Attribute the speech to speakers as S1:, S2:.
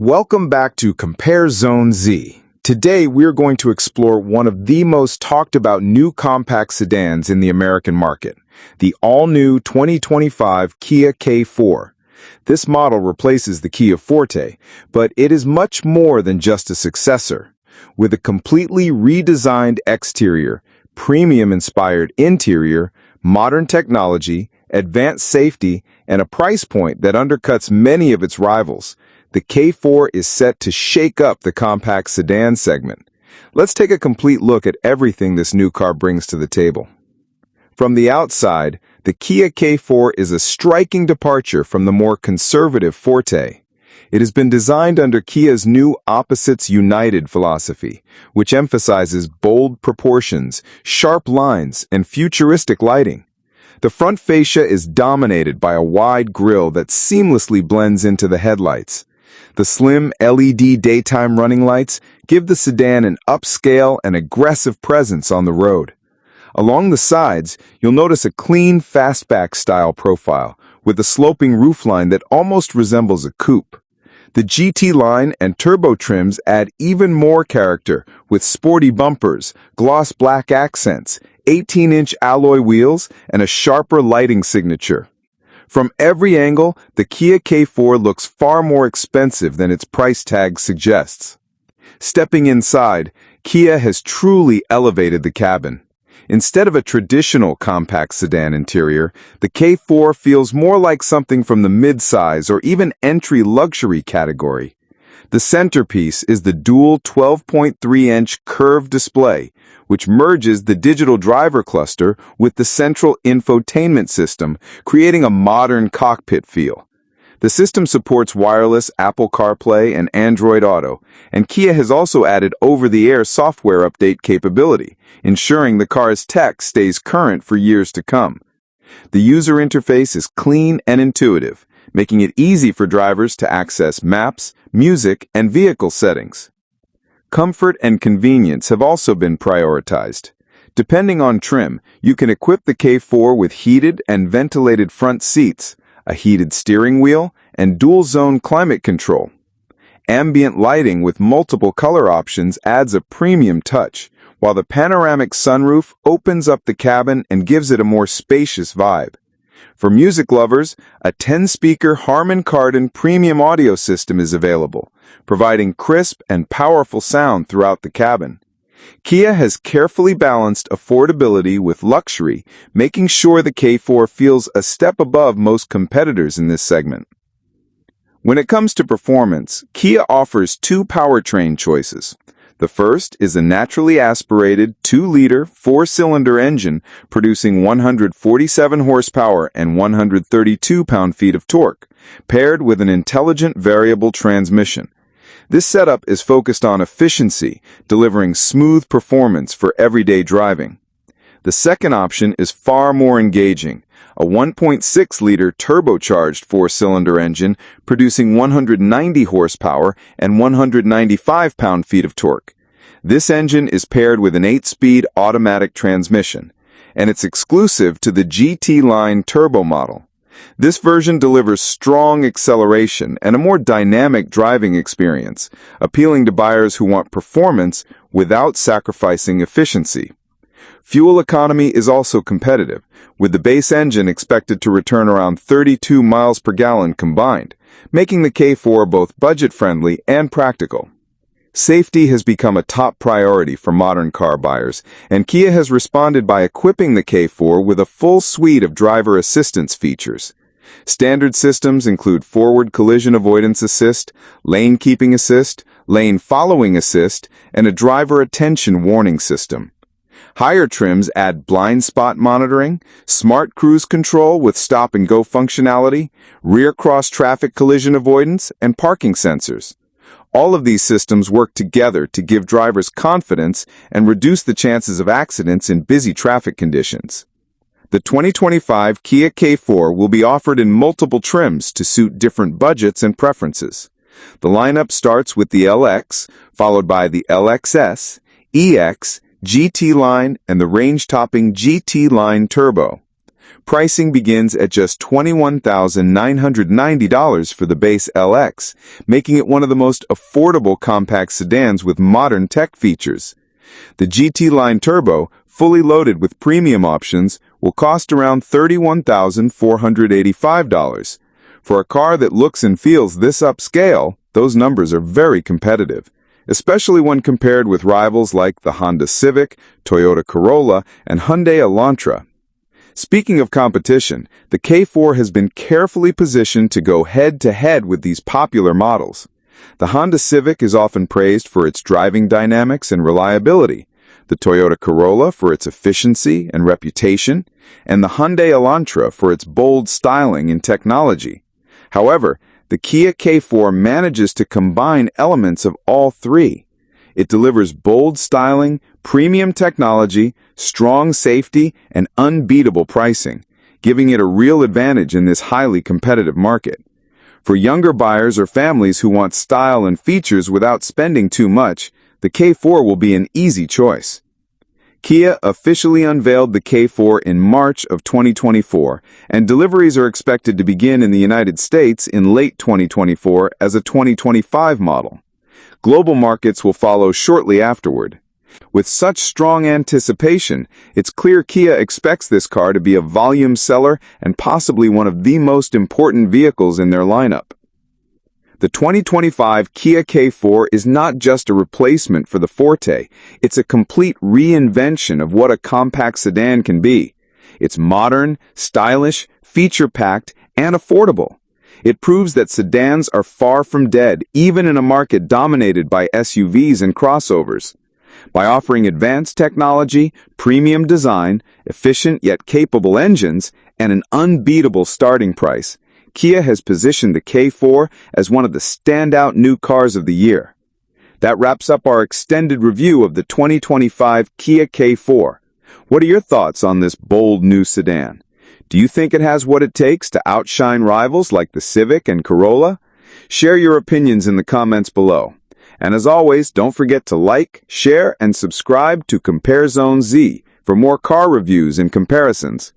S1: Welcome back to CompareZoneZ. Today, we're going to explore one of the most talked about new compact sedans in the American market, the all-new 2025 Kia K4. This model replaces the Kia Forte, but it is much more than just a successor. With a completely redesigned exterior, premium-inspired interior, modern technology, advanced safety, and a price point that undercuts many of its rivals, the K4 is set to shake up the compact sedan segment. Let's take a complete look at everything this new car brings to the table. From the outside, the Kia K4 is a striking departure from the more conservative Forte. It has been designed under Kia's new Opposites United philosophy, which emphasizes bold proportions, sharp lines, and futuristic lighting. The front fascia is dominated by a wide grille that seamlessly blends into the headlights. The slim LED daytime running lights give the sedan an upscale and aggressive presence on the road. Along the sides, you'll notice a clean fastback style profile with a sloping roofline that almost resembles a coupe. The GT line and turbo trims add even more character with sporty bumpers, gloss black accents, 18-inch alloy wheels, and a sharper lighting signature. From every angle, the Kia K4 looks far more expensive than its price tag suggests. Stepping inside, Kia has truly elevated the cabin. Instead of a traditional compact sedan interior, the K4 feels more like something from the mid-size or even entry luxury category. The centerpiece is the dual 12.3-inch curved display, which merges the digital driver cluster with the central infotainment system, creating a modern cockpit feel. The system supports wireless Apple CarPlay and Android Auto, and Kia has also added over-the-air software update capability, ensuring the car's tech stays current for years to come. The user interface is clean and intuitive, making it easy for drivers to access maps, music, and vehicle settings. Comfort and convenience have also been prioritized. Depending on trim, you can equip the K4 with heated and ventilated front seats, a heated steering wheel, and dual-zone climate control. Ambient lighting with multiple color options adds a premium touch, while the panoramic sunroof opens up the cabin and gives it a more spacious vibe. For music lovers, a 10-speaker Harman Kardon premium audio system is available, providing crisp and powerful sound throughout the cabin. Kia has carefully balanced affordability with luxury, making sure the K4 feels a step above most competitors in this segment. When it comes to performance, Kia offers two powertrain choices. The first is a naturally aspirated 2-liter 4-cylinder engine producing 147 horsepower and 132 pound-feet of torque, paired with an intelligent variable transmission. This setup is focused on efficiency, delivering smooth performance for everyday driving. The second option is far more engaging, a 1.6-liter turbocharged 4-cylinder engine producing 190 horsepower and 195 pound-feet of torque. This engine is paired with an 8-speed automatic transmission, and it's exclusive to the GT line turbo model. This version delivers strong acceleration and a more dynamic driving experience, appealing to buyers who want performance without sacrificing efficiency. Fuel economy is also competitive, with the base engine expected to return around 32 miles per gallon combined, making the K4 both budget-friendly and practical. Safety has become a top priority for modern car buyers, and Kia has responded by equipping the K4 with a full suite of driver assistance features. Standard systems include forward collision avoidance assist, lane keeping assist, lane following assist, and a driver attention warning system. Higher trims add blind spot monitoring, smart cruise control with stop-and-go functionality, rear cross-traffic collision avoidance, and parking sensors. All of these systems work together to give drivers confidence and reduce the chances of accidents in busy traffic conditions. The 2025 Kia K4 will be offered in multiple trims to suit different budgets and preferences. The lineup starts with the LX, followed by the LXS, EX, GT line, and the range-topping GT line Turbo. Pricing begins at just $21,990 for the base LX, making it one of the most affordable compact sedans with modern tech features. The GT Line Turbo, fully loaded with premium options, will cost around $31,485. For a car that looks and feels this upscale, those numbers are very competitive, especially when compared with rivals like the Honda Civic, Toyota Corolla, and Hyundai Elantra. Speaking of competition, the K4 has been carefully positioned to go head-to-head with these popular models. The Honda Civic is often praised for its driving dynamics and reliability, the Toyota Corolla for its efficiency and reputation, and the Hyundai Elantra for its bold styling and technology. However, the Kia K4 manages to combine elements of all three. It delivers bold styling, premium technology, strong safety, and unbeatable pricing, giving it a real advantage in this highly competitive market. For younger buyers or families who want style and features without spending too much, the K4 will be an easy choice. Kia officially unveiled the K4 in March of 2024, and deliveries are expected to begin in the United States in late 2024 as a 2025 model. Global markets will follow shortly afterward. With such strong anticipation, it's clear Kia expects this car to be a volume seller and possibly one of the most important vehicles in their lineup. The 2025 Kia K4 is not just a replacement for the Forte, it's a complete reinvention of what a compact sedan can be. It's modern, stylish, feature-packed, and affordable. It proves that sedans are far from dead, even in a market dominated by SUVs and crossovers. By offering advanced technology, premium design, efficient yet capable engines, and an unbeatable starting price, Kia has positioned the K4 as one of the standout new cars of the year. That wraps up our extended review of the 2025 Kia K4. What are your thoughts on this bold new sedan? Do you think it has what it takes to outshine rivals like the Civic and Corolla? Share your opinions in the comments below. And as always, don't forget to like, share, and subscribe to CompareZoneZ for more car reviews and comparisons.